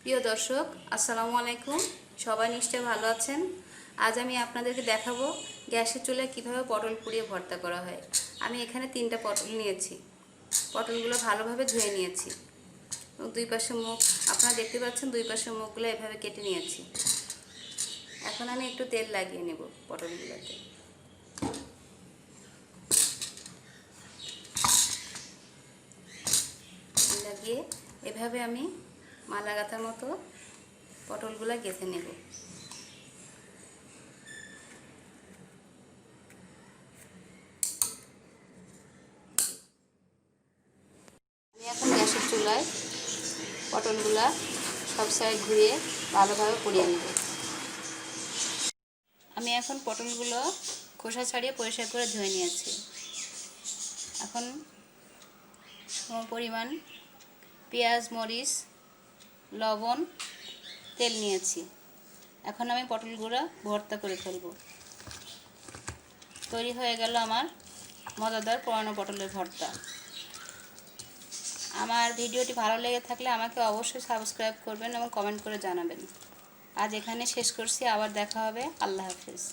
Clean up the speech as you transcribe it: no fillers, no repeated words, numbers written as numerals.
প্রিয় দর্শক, আসসালামু আলাইকুম। সবাই নিশ্চয় ভালো আছেন। আজ আমি আপনাদেরকে দেখাবো গ্যাসের চুলায় কিভাবে পটল পুড়িয়ে ভর্তা করা হয়। আমি এখানে 3টা পটল নিয়েছি। পটলগুলো ভালোভাবে ধুয়ে নিয়েছি এবং দুই পাশে মুখ আপনারা দেখতে পাচ্ছেন, দুই পাশের মুখগুলো এভাবে কেটে নিয়েছি। এখন আমি একটু তেল লাগিয়ে নেব পটলগুলোতে। লাগিয়ে এভাবে আমি মালা গাঁথার মতো পটলগুলো গেঁথে নেব। আমি এখন গ্যাসের চুলায় পটলগুলা সব সাইড ঘুরিয়ে ভালোভাবে পুড়িয়ে নেব। আমি এখন পটলগুলো খোসা ছাড়িয়ে পরিষ্কার করে ধুয়ে নিয়েছি। এখন পরিমাণ পেঁয়াজ, মরিচ, লবণ, তেল নিয়েছি। এখন আমি পটলগুলো ভর্তা করে ফেলব। তৈরি হয়ে গেল আমার মজাদার পোড়ানো পটলের ভর্তা। আমার ভিডিওটি ভালো লেগে থাকলে আমাকে অবশ্যই সাবস্ক্রাইব করবেন এবং কমেন্ট করে জানাবেন। আজ এখানে শেষ করছি, আবার দেখা হবে। আল্লাহ হাফেজ।